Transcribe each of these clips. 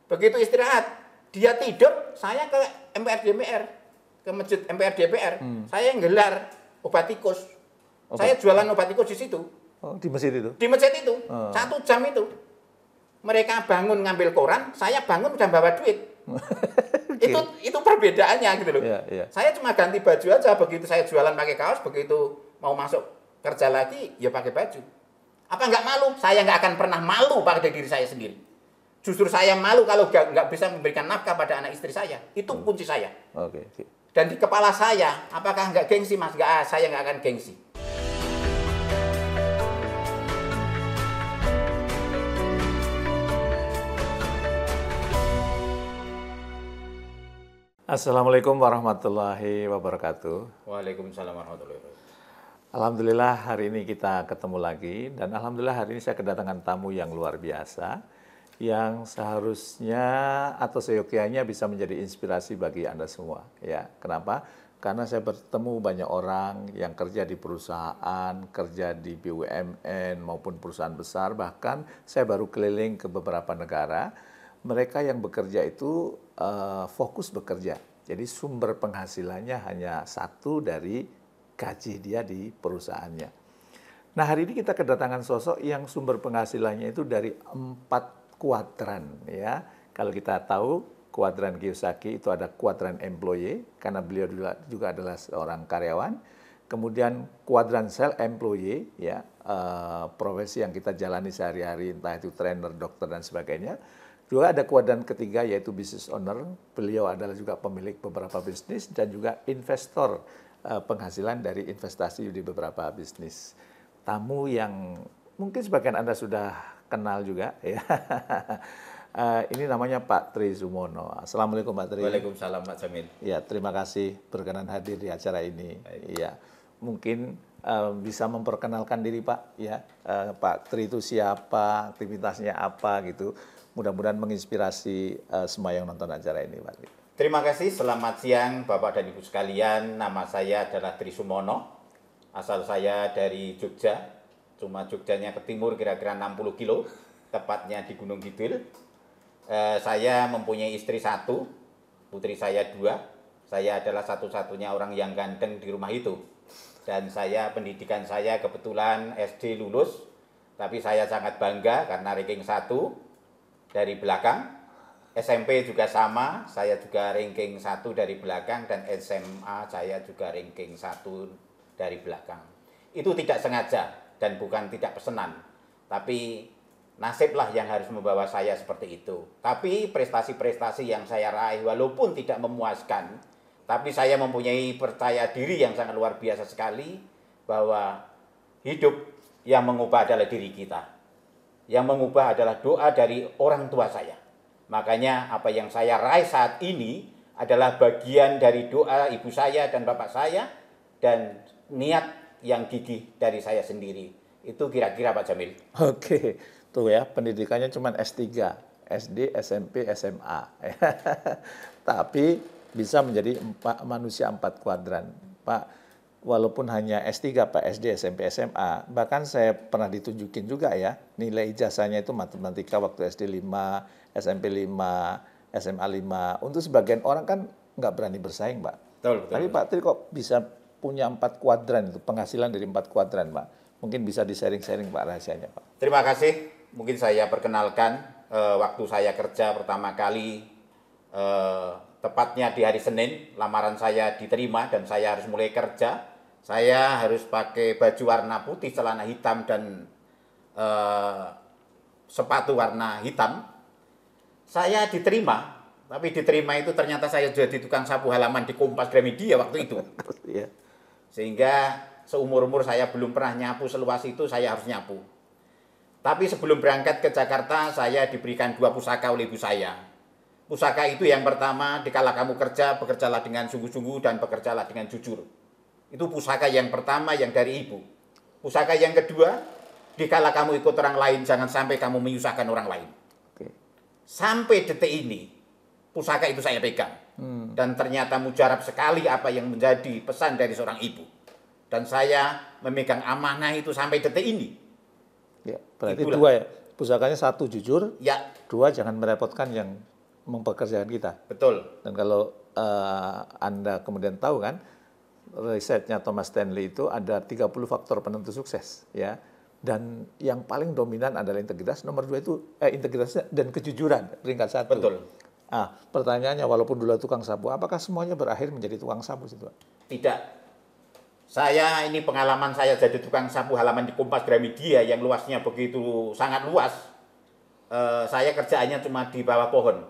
Begitu istirahat, dia tidur, saya ke MPR DPR, ke masjid MPR DPR. Saya nggelar obat tikus. Saya jualan obat tikus di situ. Oh, di masjid itu? Di masjid itu, 1 jam itu. Mereka bangun ngambil koran, saya bangun udah bawa duit. Itu perbedaannya gitu loh. Saya cuma ganti baju aja, begitu saya jualan pakai kaos, begitu mau masuk kerja lagi ya pakai baju. Apa nggak malu? Saya nggak akan pernah malu pada diri saya sendiri. Justru saya malu kalau nggak bisa memberikan nafkah pada anak istri saya. Itu kunci saya. Dan di kepala saya, apakah nggak gengsi mas? Nggak, saya nggak akan gengsi. Assalamualaikum warahmatullahi wabarakatuh. Waalaikumsalam warahmatullahi wabarakatuh. Alhamdulillah hari ini kita ketemu lagi, dan alhamdulillah hari ini saya kedatangan tamu yang luar biasa yang seharusnya atau seyogyanya bisa menjadi inspirasi bagi Anda semua. Ya, kenapa? Karena saya bertemu banyak orang yang kerja di perusahaan, kerja di BUMN maupun perusahaan besar, bahkan saya baru keliling ke beberapa negara. Mereka yang bekerja itu fokus bekerja. Jadi sumber penghasilannya hanya satu dari gaji dia di perusahaannya. Nah, hari ini kita kedatangan sosok yang sumber penghasilannya itu dari 4 kuadran, ya. Kalau kita tahu kuadran Kiyosaki itu ada kuadran employee karena beliau juga adalah seorang karyawan. Kemudian kuadran self employee, ya, profesi yang kita jalani sehari-hari, entah itu trainer, dokter dan sebagainya. Juga ada kuadran ketiga yaitu business owner. Beliau adalah juga pemilik beberapa bisnis dan juga investor, penghasilan dari investasi di beberapa bisnis. Tamu yang mungkin sebagian Anda sudah kenal juga, ya. Ini namanya Pak Tri Sumono. Assalamualaikum Pak Tri. Waalaikumsalam Pak Jamil. Ya, terima kasih berkenan hadir di acara ini. Ya, mungkin bisa memperkenalkan diri Pak, ya. Pak Tri itu siapa, aktivitasnya apa gitu. Mudah-mudahan menginspirasi semua yang nonton acara ini, Pak Tri. Terima kasih, selamat siang Bapak dan Ibu sekalian. Nama saya adalah Tri Sumono. Asal saya dari Jogja. Cuma Jogjanya ke timur kira-kira 60 kilo, tepatnya di Gunung Kidul. Saya mempunyai istri 1, putri saya 2. Saya adalah satu-satunya orang yang ganteng di rumah itu. Dan pendidikan saya kebetulan SD lulus, tapi saya sangat bangga karena ranking 1 dari belakang. SMP juga sama, saya juga ranking 1 dari belakang, dan SMA saya juga ranking 1 dari belakang. Itu tidak sengaja dan bukan tidak pesanan, tapi nasiblah yang harus membawa saya seperti itu. Tapi prestasi-prestasi yang saya raih walaupun tidak memuaskan, tapi saya mempunyai percaya diri yang sangat luar biasa sekali bahwa hidup yang mengubah adalah diri kita. Yang mengubah adalah doa dari orang tua saya. Makanya apa yang saya raih saat ini adalah bagian dari doa ibu saya dan bapak saya dan niat yang gigih dari saya sendiri. Itu kira-kira Pak Jamil. Oke, tuh ya, pendidikannya cuma S3, SD, SMP, SMA. Tapi bisa menjadi manusia 4 kuadran. Pak, walaupun hanya S3, Pak, SD, SMP, SMA, bahkan saya pernah ditunjukin juga ya, nilai ijazahnya itu matematika waktu SD 5, SMP 5, SMA 5. Untuk sebagian orang kan nggak berani bersaing, Pak. Betul. Tapi Pak Tri kok bisa punya 4 kuadran itu, penghasilan dari 4 kuadran, Pak. Mungkin bisa di-sharing-sharing Pak rahasianya, Pak. Terima kasih. Mungkin saya perkenalkan waktu saya kerja pertama kali, tepatnya di hari Senin, lamaran saya diterima dan saya harus mulai kerja. Saya harus pakai baju warna putih, celana hitam, dan sepatu warna hitam. Saya diterima, tapi diterima itu ternyata saya jadi tukang sapu halaman di Kompas Gramedia waktu itu. Sehingga seumur-umur saya belum pernah nyapu seluas itu, saya harus nyapu. Tapi sebelum berangkat ke Jakarta, saya diberikan 2 pusaka oleh ibu saya. Pusaka itu yang pertama, dikala kamu kerja, bekerjalah dengan sungguh-sungguh dan bekerjalah dengan jujur. Itu pusaka yang pertama yang dari ibu. Pusaka yang kedua, dikala kamu ikut orang lain, jangan sampai kamu menyusahkan orang lain. Sampai detik ini, pusaka itu saya pegang. Dan ternyata mujarab sekali apa yang menjadi pesan dari seorang ibu. Dan saya memegang amanah itu sampai detik ini. Ya, berarti itulah. 2 ya, pusakanya 1 jujur, ya. 2 jangan merepotkan yang mempekerjakan kita. Betul. Dan kalau Anda kemudian tahu kan, risetnya Thomas Stanley itu ada 30 faktor penentu sukses, ya. Dan yang paling dominan adalah integritas. Nomor 2 itu integritas dan kejujuran, peringkat 1. Betul. Pertanyaannya, walaupun dulu tukang sapu, apakah semuanya berakhir menjadi tukang sapu situ? Tidak. Saya ini pengalaman saya jadi tukang sapu halaman di Kompas Gramedia yang luasnya begitu sangat luas. Saya kerjaannya cuma di bawah pohon.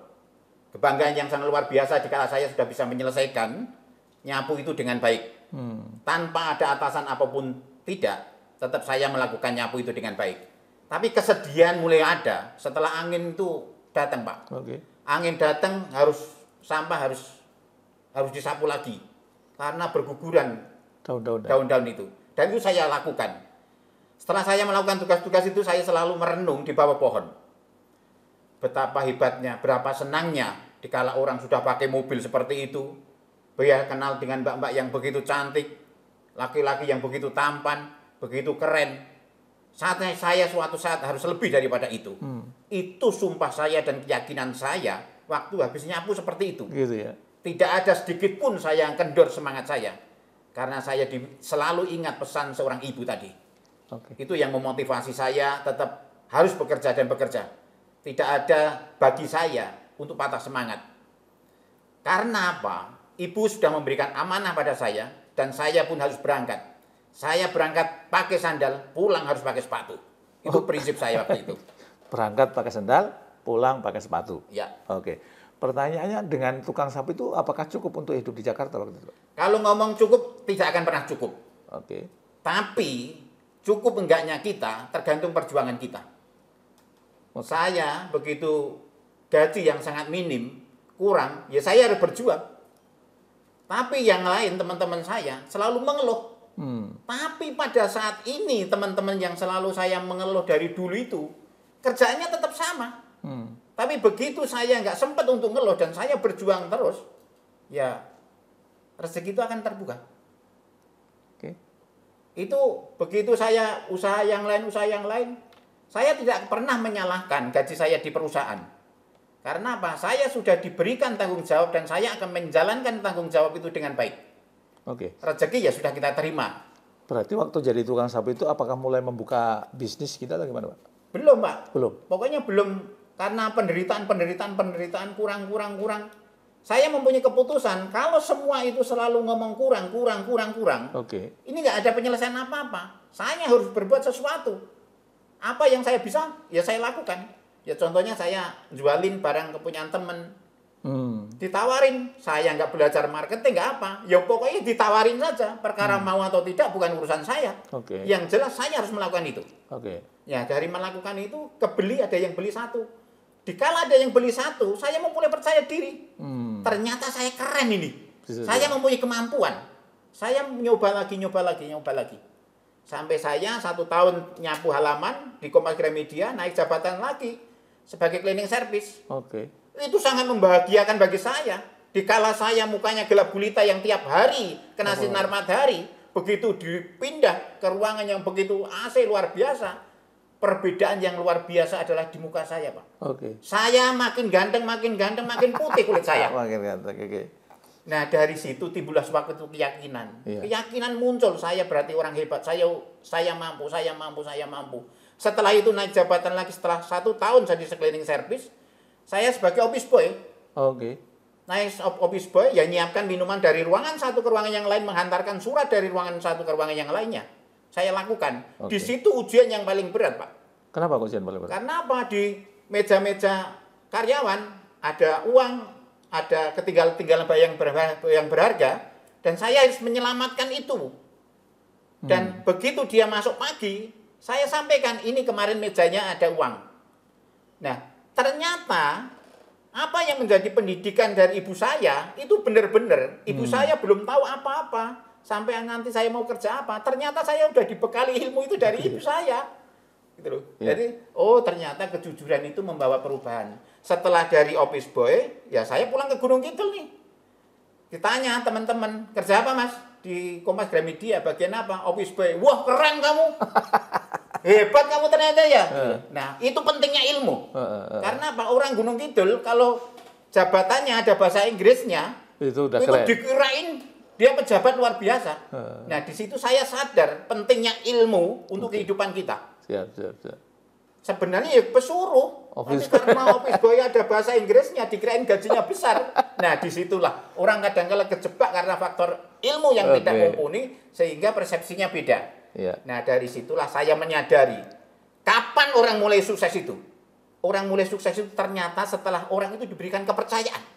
Kebanggaan yang sangat luar biasa dikala saya sudah bisa menyelesaikan nyapu itu dengan baik. Tanpa ada atasan apapun tidak, tetap saya melakukan nyapu itu dengan baik. Tapi kesedihan mulai ada setelah angin itu datang, Pak. Oke. Angin datang sampah harus disapu lagi karena berguguran daun-daun itu. Dan itu saya lakukan. Setelah saya melakukan tugas-tugas itu, saya selalu merenung di bawah pohon. Betapa hebatnya, berapa senangnya dikala orang sudah pakai mobil seperti itu. Biar kenal dengan mbak-mbak yang begitu cantik, laki-laki yang begitu tampan, begitu keren. Saatnya saya suatu saat harus lebih daripada itu. Itu sumpah saya dan keyakinan saya waktu habis nyapu seperti itu. Gitu ya. Tidak ada sedikit pun saya yang kendor semangat saya. Karena saya selalu ingat pesan seorang ibu tadi. Oke. Itu yang memotivasi saya tetap harus bekerja dan bekerja. Tidak ada bagi saya untuk patah semangat. Karena apa? Ibu sudah memberikan amanah pada saya dan saya pun harus berangkat. Saya berangkat pakai sandal, pulang harus pakai sepatu. Itu prinsip saya waktu itu. Berangkat pakai sandal, pulang pakai sepatu. Ya. Oke. Pertanyaannya, dengan tukang sapu itu apakah cukup untuk hidup di Jakarta waktu itu? Kalau ngomong cukup, tidak akan pernah cukup. Oke. Tapi cukup enggaknya kita tergantung perjuangan kita. Saya begitu gaji yang sangat minim, kurang, ya saya harus berjuang. Tapi yang lain teman-teman saya selalu mengeluh. Tapi pada saat ini teman-teman yang selalu saya mengeluh dari dulu itu, kerjaannya tetap sama. Tapi begitu saya nggak sempat untuk ngeluh dan saya berjuang terus, ya rezeki itu akan terbuka. Oke. Itu begitu saya usaha yang lain, saya tidak pernah menyalahkan gaji saya di perusahaan. Karena apa? Saya sudah diberikan tanggung jawab dan saya akan menjalankan tanggung jawab itu dengan baik. Oke. Rezeki ya sudah kita terima. Berarti waktu jadi tukang sapu itu apakah mulai membuka bisnis kita atau gimana, Pak? Belum, Pak. Belum. Pokoknya belum, karena penderitaan kurang. Saya mempunyai keputusan kalau semua itu selalu ngomong kurang. Oke. Ini nggak ada penyelesaian apa-apa. Saya harus berbuat sesuatu. Apa yang saya bisa, ya saya lakukan. Ya contohnya saya jualin barang kepunyaan teman. Ditawarin, saya nggak belajar marketing, nggak apa. Ya pokoknya ditawarin saja. Perkara mau atau tidak bukan urusan saya. Oke. Yang jelas saya harus melakukan itu. Oke. Ya dari melakukan itu, kebeli ada yang beli satu. Dikala ada yang beli satu, saya mulai percaya diri. Ternyata saya keren ini. Saya mempunyai kemampuan. Saya nyoba lagi. Sampai saya 1 tahun nyapu halaman di Kompas Gramedia, naik jabatan lagi sebagai cleaning service. Oke. Itu sangat membahagiakan bagi saya. Dikala saya mukanya gelap gulita yang tiap hari kena sinar matahari, begitu dipindah ke ruangan yang begitu AC luar biasa, perbedaan yang luar biasa adalah di muka saya, Pak. Oke. Saya makin ganteng, makin putih kulit saya. Makin ganteng, oke. Nah, dari situ timbullah suatu keyakinan. Iya. Keyakinan muncul, saya berarti orang hebat. Saya mampu. Setelah itu naik jabatan lagi setelah 1 tahun saya di cleaning service. Saya sebagai office boy. Oke. Naik office boy, ya nyiapkan minuman dari ruangan satu ke ruangan yang lain, menghantarkan surat dari ruangan satu ke ruangan yang lainnya. Saya lakukan. Oke. Di situ ujian yang paling berat, Pak. Kenapa ujian paling berat? Karena apa? Di meja-meja karyawan ada uang, ada ketinggalan yang berharga, dan saya harus menyelamatkan itu. Dan begitu dia masuk pagi, saya sampaikan, ini kemarin mejanya ada uang. Nah, ternyata apa yang menjadi pendidikan dari ibu saya itu benar-benar ibu saya belum tahu apa-apa sampai nanti saya mau kerja apa. Ternyata saya udah dibekali ilmu itu dari ibu saya. Gitu loh. Ya. Jadi, ternyata kejujuran itu membawa perubahan. Setelah dari office boy, ya saya pulang ke Gunung Kidul nih. Ditanya teman-teman, kerja apa Mas? Di Kompas Gramedia, bagian apa? Office boy. Wah, keren kamu. Hebat kamu ternyata ya. Nah, itu pentingnya ilmu. Karena apa? Orang Gunung Kidul kalau jabatannya ada bahasa Inggrisnya, Itu udah itu keren. dikirain dia pejabat luar biasa. Nah, di situ saya sadar pentingnya ilmu untuk kehidupan kita. Siap, siap, siap. Sebenarnya ya pesuruh, tapi karena office boy ada bahasa Inggrisnya, dikirain gajinya besar. Nah, disitulah orang kadang-kala kejebak karena faktor ilmu yang tidak mumpuni, sehingga persepsinya beda. Iya. Nah, dari situlah saya menyadari, kapan orang mulai sukses itu? Orang mulai sukses itu ternyata setelah orang itu diberikan kepercayaan.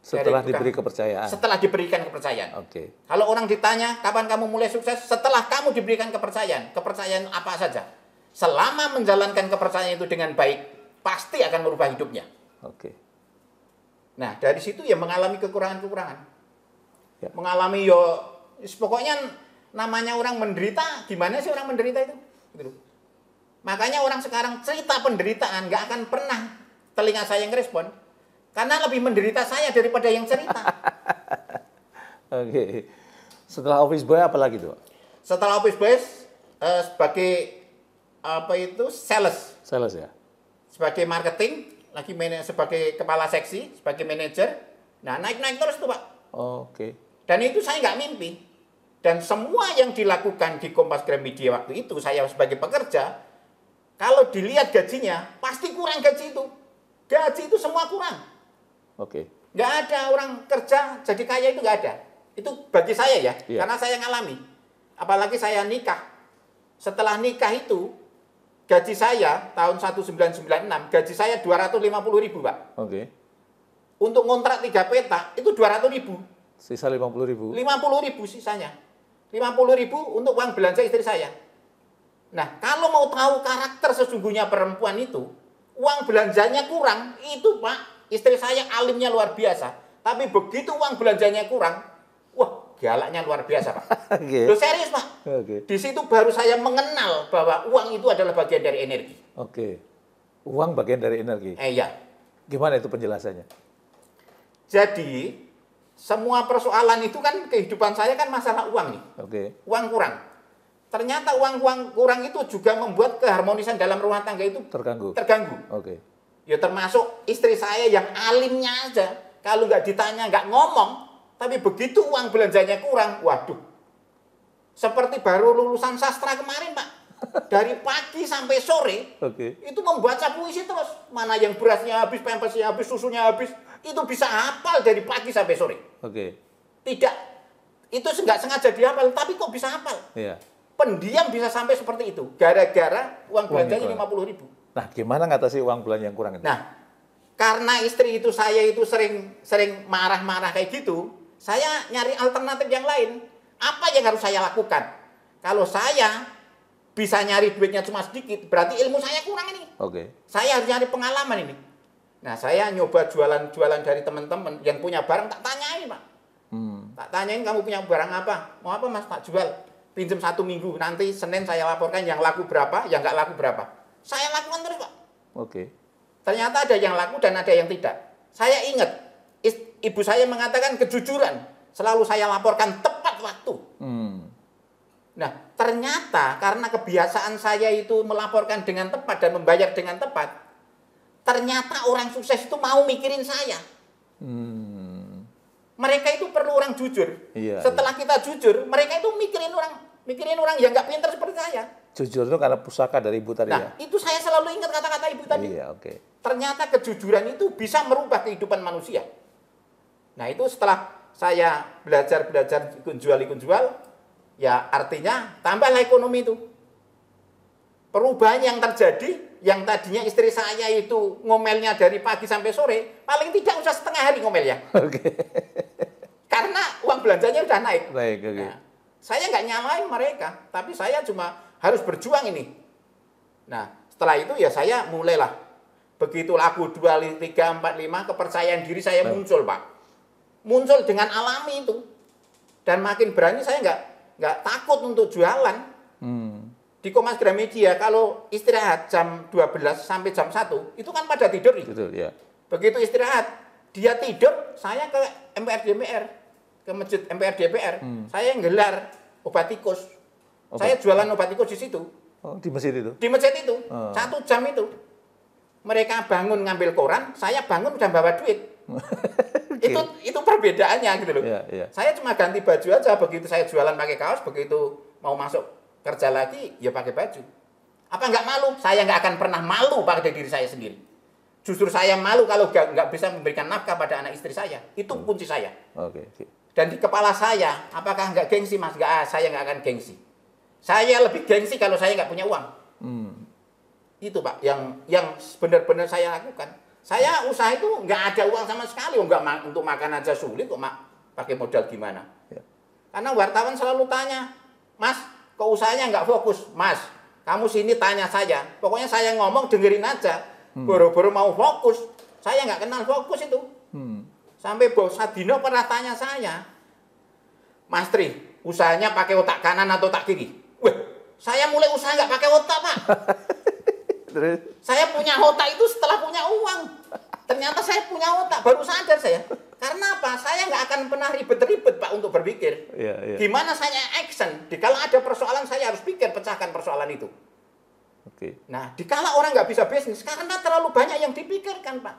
Setelah diberi kepercayaan. Setelah diberikan kepercayaan. Oke. Kalau orang ditanya, kapan kamu mulai sukses? Setelah kamu diberikan kepercayaan. Kepercayaan apa saja? Selama menjalankan kepercayaan itu dengan baik, pasti akan merubah hidupnya. Oke. Nah, dari situ ya mengalami kekurangan-kekurangan. Ya. Mengalami pokoknya namanya orang menderita, gimana sih orang menderita itu? Gitu. Makanya orang sekarang cerita penderitaan, nggak akan pernah telinga saya yang respon. Karena lebih menderita saya daripada yang cerita. Oke. Setelah office boy apa lagi tuh? Setelah office boy, sebagai sales, Ya. sebagai marketing, lagi sebagai kepala seksi, sebagai manajer. Nah, naik-naik terus tuh, Pak. Oke. Dan itu saya nggak mimpi. Dan semua yang dilakukan di Kompas Gramedia waktu itu, saya sebagai pekerja, kalau dilihat gajinya, pasti kurang gaji itu. Gaji itu semua kurang. Oke. Nggak ada orang kerja jadi kaya, itu nggak ada. Itu bagi saya ya, Iya. karena saya ngalami. Apalagi saya nikah. Setelah nikah itu, gaji saya tahun 1996, gaji saya 250.000, Pak. Oke. Untuk ngontrak 3 petak, itu 200.000. Sisa 50.000. 50.000 sisanya. 50.000 untuk uang belanja istri saya. Nah, kalau mau tahu karakter sesungguhnya perempuan itu, uang belanjanya kurang, itu Pak, istri saya alimnya luar biasa. Tapi begitu uang belanjanya kurang, wah, galaknya luar biasa, Pak. Oke. Loh, serius, Pak. Oke. Di situ baru saya mengenal bahwa uang itu adalah bagian dari energi. Oke. Uang bagian dari energi. Iya. Gimana itu penjelasannya? Jadi, semua persoalan itu kan kehidupan saya kan masalah uang nih. Oke. Uang kurang. Ternyata uang kurang itu juga membuat keharmonisan dalam rumah tangga itu Terganggu. Oke. Ya termasuk istri saya yang alimnya aja. Kalau nggak ditanya, nggak ngomong. Tapi begitu uang belanjanya kurang, waduh. Seperti baru lulusan sastra kemarin, Pak. Dari pagi sampai sore, Oke. itu membaca puisi terus. Mana yang berasnya habis, pampasnya habis, susunya habis. Itu bisa hafal dari pagi sampai sore. Oke. Tidak. Itu nggak sengaja dihafal, tapi kok bisa hafal? Iya. Pendiam bisa sampai seperti itu. Gara-gara uang belanjanya 50.000. Nah, gimana ngatasi uang belanja yang kurang itu? Nah, karena istri itu saya itu sering marah-marah kayak gitu, saya nyari alternatif yang lain. Apa yang harus saya lakukan? Kalau saya bisa nyari duitnya cuma sedikit, berarti ilmu saya kurang ini. Oke. Saya harus nyari pengalaman ini. Nah, saya nyoba jualan-jualan dari teman-teman yang punya barang, tak tanyain, Pak. Tak tanyain, kamu punya barang apa? Mau apa, Mas? Tak jual. Pinjam 1 minggu, nanti Senin saya laporkan yang laku berapa, yang nggak laku berapa. Saya lakukan terus, Pak. Oke. Ternyata ada yang laku dan ada yang tidak. Saya ingat, ibu saya mengatakan kejujuran. Selalu saya laporkan tepat waktu. Nah, ternyata karena kebiasaan saya itu melaporkan dengan tepat dan membayar dengan tepat, ternyata orang sukses itu mau mikirin saya. Mereka itu perlu orang jujur. Iya, Setelah kita jujur, mereka itu mikirin orang yang nggak pintar seperti saya. Jujur itu karena pusaka dari ibu tadi ya? Nah, itu saya selalu ingat kata-kata ibu tadi. Iya, oke. Ternyata kejujuran itu bisa merubah kehidupan manusia. Nah, itu setelah saya belajar ikut jual, ya artinya tambahlah ekonomi itu. Perubahan yang terjadi, yang tadinya istri saya itu ngomelnya dari pagi sampai sore, paling tidak usah setengah hari ngomelnya. Oke. Karena uang belanjanya udah naik. Baik, oke. Nah, saya nggak nyalain mereka, tapi saya cuma harus berjuang ini. Nah, setelah itu ya saya mulailah. Begitu laku 2, 3, 4, 5, kepercayaan diri saya muncul, Pak. Muncul dengan alami itu. Dan makin berani saya nggak takut untuk jualan. Di Kompas Gramedia, kalau istirahat jam 12 sampai jam 1, itu kan pada tidur. Betul, ya. Begitu istirahat, dia tidur, saya ke MPR DPR, ke masjid MPR DPR. Saya nggelar obat tikus. Saya jualan obat tikus di situ. Oh, di masjid itu? Di masjid itu, 1 jam itu. mereka bangun ngambil koran, saya bangun udah bawa duit. Itu perbedaannya gitu loh. Saya cuma ganti baju aja, begitu saya jualan pakai kaos, begitu mau masuk kerja lagi ya pakai baju. Apa nggak malu? Saya nggak akan pernah malu pada diri saya sendiri. Justru saya malu kalau nggak bisa memberikan nafkah pada anak istri saya. Itu kunci saya. Dan di kepala saya, apakah nggak gengsi Mas? Nggak, saya nggak akan gengsi. Saya lebih gengsi kalau saya nggak punya uang. Itu Pak, yang benar-benar saya lakukan. Saya usaha itu nggak ada uang sama sekali. Nggak, untuk makan aja sulit kok pakai modal gimana. Karena wartawan selalu tanya, Mas, kok usahanya nggak fokus? Mas, kamu sini tanya saja. Pokoknya saya ngomong dengerin aja. Boro-boro mau fokus, saya nggak kenal fokus itu. Sampai Bos Sadino pernah tanya saya, Mas Tri, usahanya pakai otak kanan atau otak kiri? Wah, saya mulai usaha nggak pakai otak Pak. Saya punya otak itu setelah punya uang. Ternyata saya punya otak, baru sadar saya. Karena apa? Saya nggak akan pernah ribet-ribet Pak untuk berpikir. Gimana saya action? Kalau ada persoalan saya harus pikir pecahkan persoalan itu. Nah, dikala orang nggak bisa bisnis, karena terlalu banyak yang dipikirkan, Pak.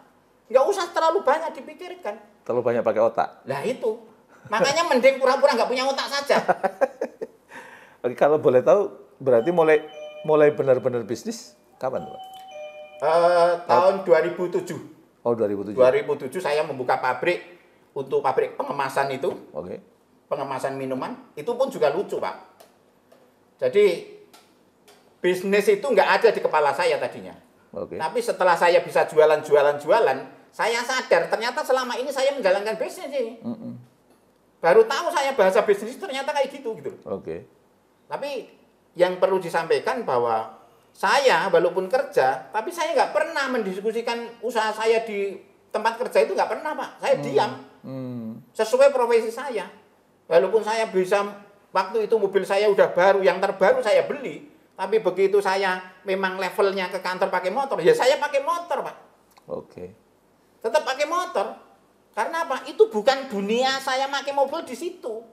Nggak usah terlalu banyak dipikirkan. Terlalu banyak pakai otak. Nah itu, makanya mending pura-pura nggak punya otak saja. Oke, kalau boleh tahu, berarti mulai benar-benar bisnis kapan, Pak? Tahun 2007. Oh, 2007. 2007 saya membuka pabrik untuk pabrik pengemasan itu. Pengemasan minuman, itu pun juga lucu, Pak. Jadi bisnis itu nggak ada di kepala saya tadinya. Tapi setelah saya bisa jualan, saya sadar ternyata selama ini saya menjalankan bisnis ini. Baru tahu saya bahasa bisnis ternyata kayak gitu. Tapi yang perlu disampaikan bahwa saya walaupun kerja, tapi saya nggak pernah mendiskusikan usaha saya di tempat kerja itu nggak pernah Pak. Saya diam. Sesuai profesi saya. Walaupun saya bisa, waktu itu mobil saya udah baru, yang terbaru saya beli. Tapi begitu saya memang levelnya ke kantor pakai motor, ya saya pakai motor, Pak. Tetap pakai motor. Karena apa? Itu bukan dunia saya pakai mobil di situ.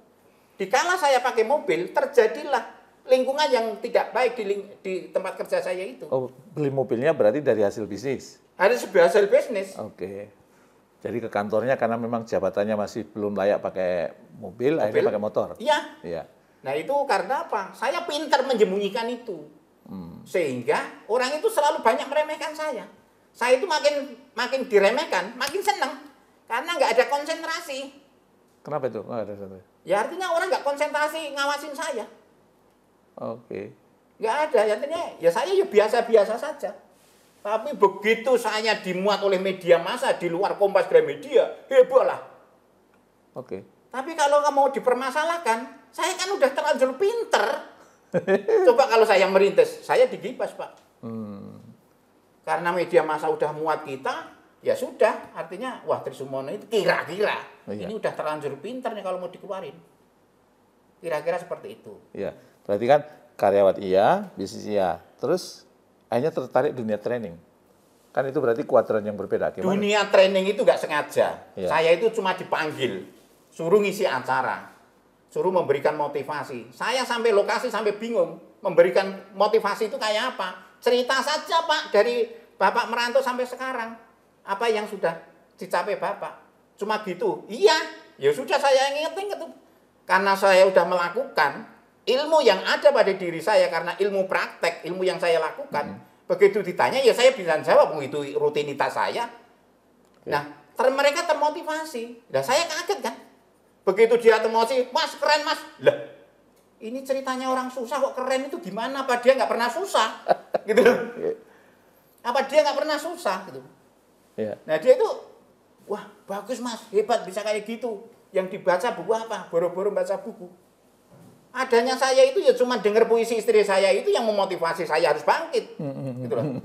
Dikala saya pakai mobil, terjadilah lingkungan yang tidak baik di tempat kerja saya itu. Oh, beli mobilnya berarti dari hasil bisnis? Ada sebuah hasil bisnis. Jadi ke kantornya karena memang jabatannya masih belum layak pakai mobil. Akhirnya pakai motor? Iya. Nah itu karena apa? Saya pintar menyembunyikan itu. Sehingga orang itu selalu banyak meremehkan saya. Saya itu makin diremehkan, makin senang. Karena nggak ada konsentrasi. Kenapa itu? Nggak ada konsentrasi? Ya artinya orang nggak konsentrasi ngawasin saya. Nggak ada. Artinya ya saya ya biasa-biasa saja. Tapi begitu saya dimuat oleh media massa di luar Kompas Gramedia, heboh lah. Tapi kalau kamu mau dipermasalahkan, saya kan udah terlanjur pinter. Coba kalau saya merintis, saya digibas, Pak. Karena media massa udah muat kita, ya sudah. Artinya, wah Trisumono itu kira-kira. Ini udah terlanjur pinter nih kalau mau dikeluarin. Kira-kira seperti itu. Iya, berarti kan karyawan iya, bisnis iya. Terus akhirnya tertarik dunia training. Kan itu berarti kuadran yang berbeda. Gimana? Dunia training itu nggak sengaja. Saya itu cuma dipanggil. Suruh ngisi acara, suruh memberikan motivasi. Saya sampai lokasi sampai bingung, memberikan motivasi itu kayak apa? Cerita saja Pak, dari Bapak merantau sampai sekarang. Apa yang sudah dicapai Bapak? Cuma gitu. Iya, ya sudah saya inget-inget. Karena saya sudah melakukan ilmu yang ada pada diri saya, karena ilmu praktek, ilmu yang saya lakukan. Begitu ditanya, ya saya bisa jawab, itu rutinitas saya. Nah, mereka termotivasi. Nah, saya kaget kan? Begitu dia emosi, Mas keren Mas. Lah, ini ceritanya orang susah kok keren itu gimana? Apa dia nggak pernah susah? Gitu. Apa dia nggak pernah susah? Gitu. Nah dia itu, wah bagus Mas, hebat bisa kayak gitu. Yang dibaca buku apa? Boro-boro baca buku. Adanya saya itu ya cuma dengar puisi istri saya itu yang memotivasi saya harus bangkit. Gitu loh.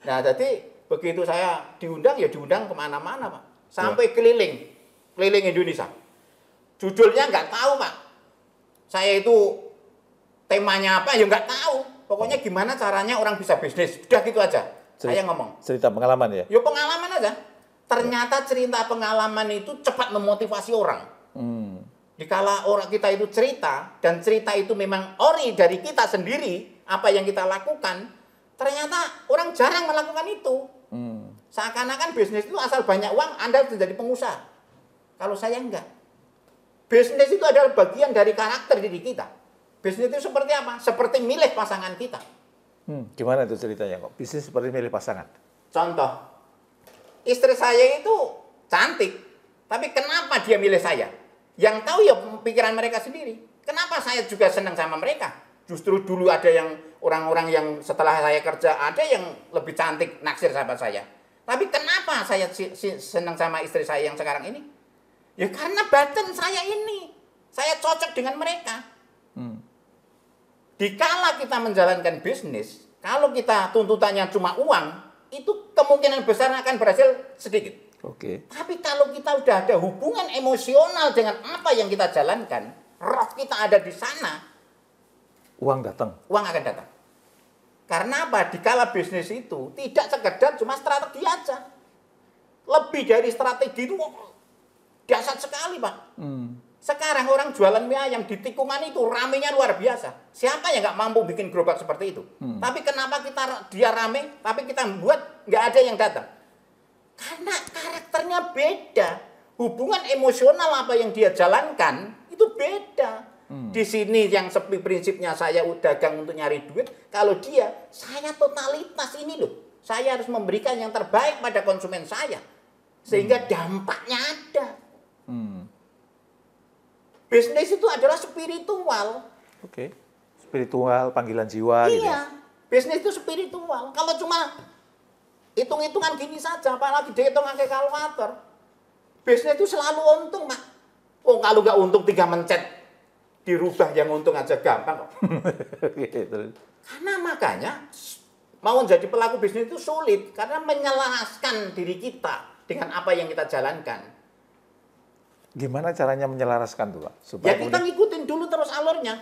Nah jadi begitu saya diundang, ya diundang kemana-mana Pak. Sampai keliling Indonesia. Judulnya nggak tahu Pak. Saya itu temanya apa ya nggak tahu. Pokoknya gimana caranya orang bisa bisnis. Udah gitu aja. Saya ngomong. Cerita pengalaman ya? Ya pengalaman aja. Ternyata cerita pengalaman itu cepat memotivasi orang. Dikala orang kita itu cerita, dan cerita itu memang ori dari kita sendiri, apa yang kita lakukan, Ternyata orang jarang melakukan itu. Seakan-akan bisnis itu asal banyak uang, Anda menjadi pengusaha. Kalau saya enggak. Bisnis itu adalah bagian dari karakter diri kita. Bisnis itu seperti apa? Seperti milih pasangan kita. Gimana itu ceritanya kok? Bisnis seperti milih pasangan. Contoh, istri saya itu cantik, tapi kenapa dia milih saya? Yang tahu ya pikiran mereka sendiri. Kenapa saya juga senang sama mereka? Justru dulu ada yang orang-orang yang setelah saya kerja, ada yang lebih cantik naksir sahabat saya. Tapi kenapa saya senang sama istri saya yang sekarang ini? Ya karena batin saya ini. Saya cocok dengan mereka. Dikala kita menjalankan bisnis, kalau kita tuntutannya cuma uang, itu kemungkinan besar akan berhasil sedikit. Oke. Tapi kalau kita udah ada hubungan emosional dengan apa yang kita jalankan, roh kita ada di sana, Uang datang. uang akan datang. Karena apa? Dikala bisnis itu tidak sekedar cuma strategi aja. Lebih dari strategi itu dahsyat sekali, Pak. Sekarang orang jualan mie ayam di tikungan itu ramenya luar biasa. Siapa yang nggak mampu bikin gerobak seperti itu? Tapi kenapa dia rame, tapi kita buat nggak ada yang datang? Karena karakternya beda. Hubungan emosional apa yang dia jalankan itu beda. Di sini yang sepi prinsipnya saya dagang untuk nyari duit. Kalau dia, saya totalitas ini loh. Saya harus memberikan yang terbaik pada konsumen saya. Sehingga dampaknya ada. Bisnis itu adalah spiritual. Oke. Spiritual, panggilan jiwa gitu. Iya. Bisnis itu spiritual. Kalau cuma hitung-hitungan gini saja, apalagi dihitung pakai kalkulator. Bisnis itu selalu untung, Pak. Oh, kalau nggak untung 3 mencet, dirubah yang untung aja gampang kok. Karena makanya mau jadi pelaku bisnis itu sulit. Karena menyelaraskan diri kita dengan apa yang kita jalankan. Gimana caranya menyelaraskan tuh, Pak? Supaya Ya kita ngikutin dulu terus alurnya.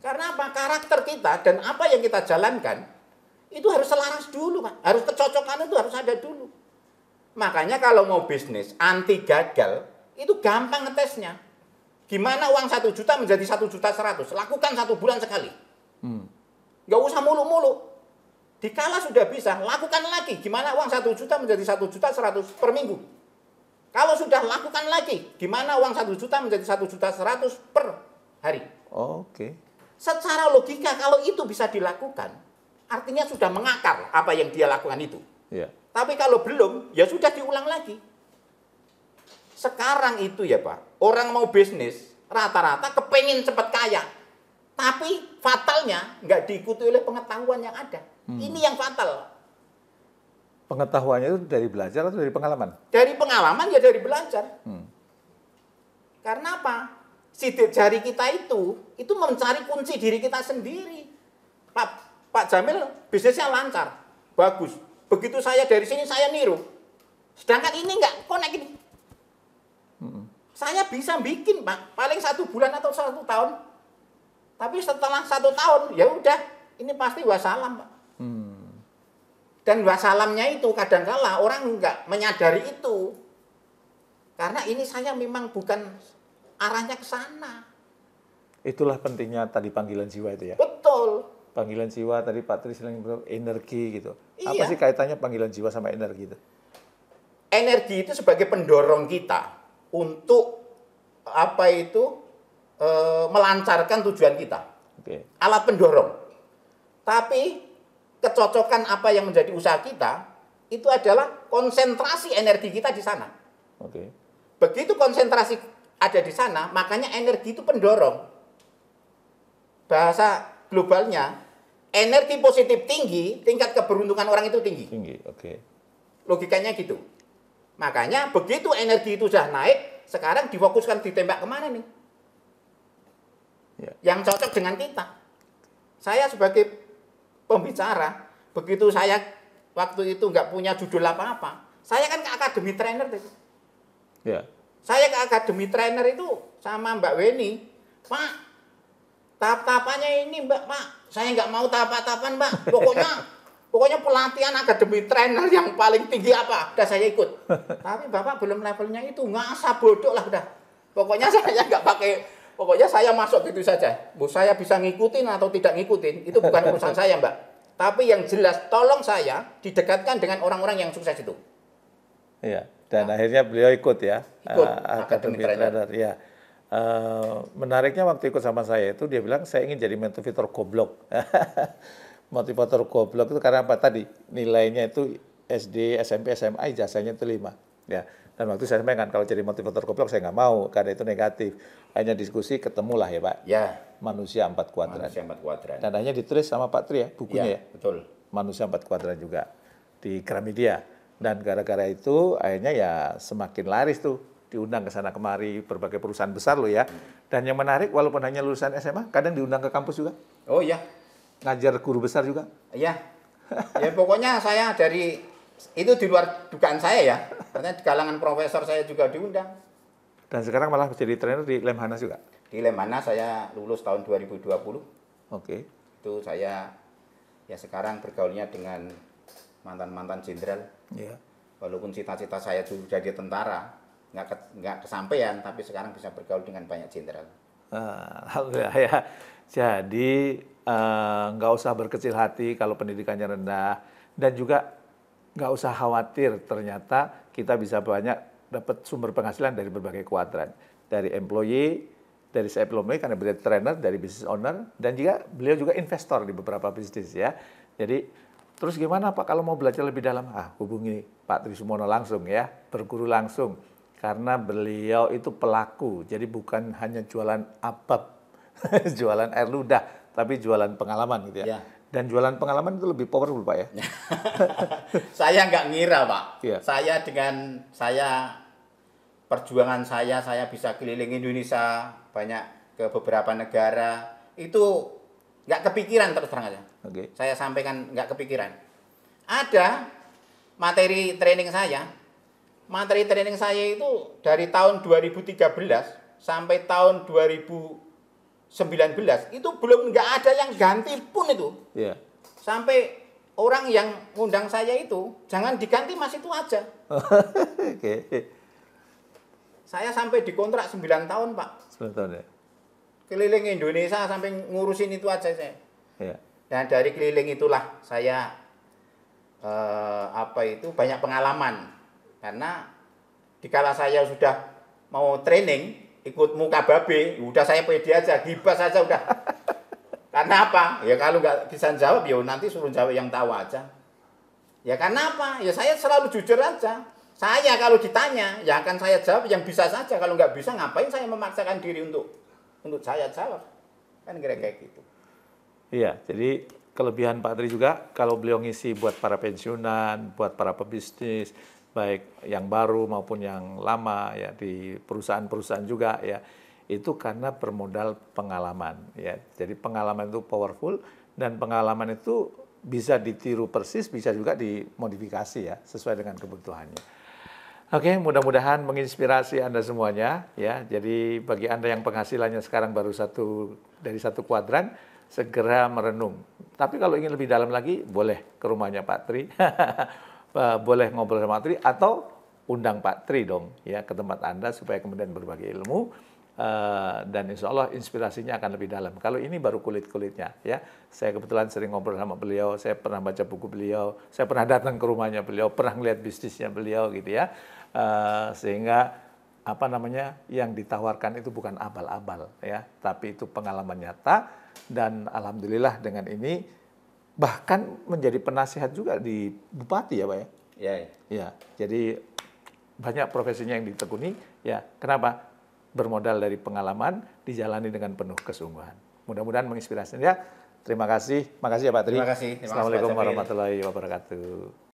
Karena apa? Karakter kita dan apa yang kita jalankan itu harus selaras dulu, Pak. Harus kecocokan itu harus ada dulu. Makanya kalau mau bisnis anti gagal itu gampang ngetesnya. Gimana uang 1 juta menjadi 1.100.000? Lakukan 1 bulan sekali. Nggak usah mulu-mulu. Dikala sudah bisa, lakukan lagi. Gimana uang 1 juta menjadi 1.100.000 per minggu? Kalau sudah lakukan lagi, gimana uang 1 juta menjadi 1.100.000 per hari? Oke. Secara logika kalau itu bisa dilakukan, artinya sudah mengakar apa yang dia lakukan itu. Iya. Tapi kalau belum, ya sudah diulang lagi. Sekarang itu ya Pak, orang mau bisnis, rata-rata kepengen cepat kaya. Tapi fatalnya nggak diikuti oleh pengetahuan yang ada. Ini yang fatal. Pengetahuannya itu dari belajar atau dari pengalaman? Dari pengalaman ya dari belajar. Karena apa? Sidik jari kita itu mencari kunci diri kita sendiri. Pak Jamil bisnisnya lancar, bagus. Begitu saya dari sini saya niru. Sedangkan ini nggak connect ini. Saya bisa bikin Pak, paling 1 bulan atau 1 tahun. Tapi setelah 1 tahun ya udah, ini pasti wassalam Pak. Dan wassalamnya itu kadangkala orang nggak menyadari itu. Karena ini saya memang bukan arahnya ke sana. Itulah pentingnya tadi panggilan jiwa itu ya. Betul. Panggilan jiwa tadi Pak Tri sering bilang energi gitu. Iya. Apa sih kaitannya panggilan jiwa sama energi itu? Energi itu sebagai pendorong kita untuk apa itu melancarkan tujuan kita. Oke. Alat pendorong. Tapi kecocokan apa yang menjadi usaha kita itu adalah konsentrasi energi kita di sana. Oke. Begitu konsentrasi ada di sana, makanya energi itu pendorong. Bahasa globalnya, energi positif tinggi, tingkat keberuntungan orang itu tinggi. Tinggi, oke. Logikanya gitu. Makanya begitu energi itu sudah naik, sekarang difokuskan ditembak kemana nih? Ya. Yang cocok dengan kita. Saya sebagai pembicara, begitu saya waktu itu nggak punya judul apa-apa, saya kan ke akademi trainer tadi. Ya. Saya ke akademi trainer itu sama Mbak Weni, Pak, tahap-tahapannya ini Mbak, Pak, saya nggak mau tahap-tahapan Mbak, pokoknya pelatihan akademi trainer yang paling tinggi apa, udah saya ikut. Tapi Bapak belum levelnya itu, nggak usah bodoh lah udah. Pokoknya saya nggak pakai. Pokoknya saya masuk gitu saja. Bu, saya bisa ngikutin atau tidak ngikutin, itu bukan urusan saya, Mbak. Tapi yang jelas, tolong saya didekatkan dengan orang-orang yang sukses itu. Iya. Dan akhirnya beliau ikut ya, Ikut Academy Academy Trainer. Trainer. Ya. Menariknya waktu ikut sama saya itu dia bilang saya ingin jadi motivator goblok. Motivator goblok itu karena apa tadi? Nilainya itu SD, SMP, SMA, ijazahnya itu 5. Ya. Dan waktu saya sampaikan kalau jadi motivator goblok saya nggak mau karena itu negatif. Hanya diskusi ketemulah ya Pak. Ya, Manusia 4 kuadran. manusia 4 kuadran. Dan hanya ditulis sama Pak Tri ya bukunya ya. Betul. Manusia 4 kuadran juga di Gramedia. Dan gara-gara itu akhirnya ya semakin laris tuh diundang ke sana kemari berbagai perusahaan besar loh ya. Dan yang menarik walaupun hanya lulusan SMA kadang diundang ke kampus juga. Oh iya. Ngajar guru besar juga. Iya. Ya pokoknya saya dari itu di luar dugaan saya ya. Karena di kalangan profesor saya juga diundang. Dan sekarang malah jadi trainer di Lemhanas juga. Di Lemhanas saya lulus tahun 2020. Oke. Itu saya ya sekarang bergaulnya dengan mantan-mantan jenderal. Iya. Walaupun cita-cita saya dulu jadi tentara, nggak kesampaian, tapi sekarang bisa bergaul dengan banyak jenderal. Alhamdulillah ya. Jadi nggak usah berkecil hati kalau pendidikannya rendah dan juga nggak usah khawatir ternyata kita bisa banyak dapat sumber penghasilan dari berbagai kuadran, dari employee, dari self employed karena beliau trainer, dari business owner dan juga beliau juga investor di beberapa bisnis ya. Jadi terus gimana Pak kalau mau belajar lebih dalam? Hubungi Pak Tri Sumono langsung ya, berguru langsung karena beliau itu pelaku. Jadi bukan hanya jualan abab, jualan air ludah, tapi jualan pengalaman gitu ya. Dan jualan pengalaman itu lebih powerful Pak ya. Saya nggak ngira Pak. Ya. Saya perjuangan saya bisa keliling Indonesia banyak ke beberapa negara itu nggak kepikiran terus terang aja. Oke. Saya sampaikan nggak kepikiran. Ada materi training saya. Materi training saya itu dari tahun 2013 sampai tahun 2019 itu belum nggak ada yang ganti pun itu. Iya. Sampai orang yang ngundang saya itu jangan diganti mas itu aja. Oke. Saya sampai dikontrak 9 tahun Pak. 9 tahun ya. Keliling Indonesia sampai ngurusin itu aja saya. Iya. Dan dari keliling itulah saya banyak pengalaman. Karena dikala saya sudah mau training ikut muka babe, udah saya pede aja, gibas aja udah. Karena apa? Ya kalau nggak bisa jawab, ya nanti suruh jawab yang tahu aja. Ya karena apa? Ya saya selalu jujur aja. Saya kalau ditanya, ya akan saya jawab yang bisa saja. Kalau nggak bisa, ngapain saya memaksakan diri untuk saya jawab? Kan kira-kira gitu. Iya, jadi kelebihan Pak Tri juga kalau beliau ngisi buat para pensiunan, buat para pebisnis, baik yang baru maupun yang lama ya di perusahaan-perusahaan juga ya itu karena bermodal pengalaman ya. Jadi pengalaman itu powerful dan pengalaman itu bisa ditiru persis, bisa juga dimodifikasi ya sesuai dengan kebutuhannya. Oke, mudah-mudahan menginspirasi Anda semuanya ya. Jadi bagi Anda yang penghasilannya sekarang baru dari satu kuadran, segera merenung. Tapi kalau ingin lebih dalam lagi, boleh ke rumahnya Pak Tri. Boleh ngobrol sama Pak Tri atau undang Pak Tri dong ya ke tempat Anda supaya kemudian berbagi ilmu dan insya Allah inspirasinya akan lebih dalam. Kalau ini baru kulit-kulitnya ya. Saya kebetulan sering ngobrol sama beliau, saya pernah baca buku beliau, saya pernah datang ke rumahnya beliau, pernah ngeliat bisnisnya beliau gitu ya. Sehingga yang ditawarkan itu bukan abal-abal ya, tapi itu pengalaman nyata dan alhamdulillah dengan ini bahkan menjadi penasihat juga di bupati ya Pak ya. Ya. Ya, jadi banyak profesinya yang ditekuni ya. Kenapa? Bermodal dari pengalaman dijalani dengan penuh kesungguhan. Mudah-mudahan menginspirasi ya. Terima kasih. Makasih ya Pak Tri. Terima kasih. Assalamualaikum warahmatullahi wabarakatuh.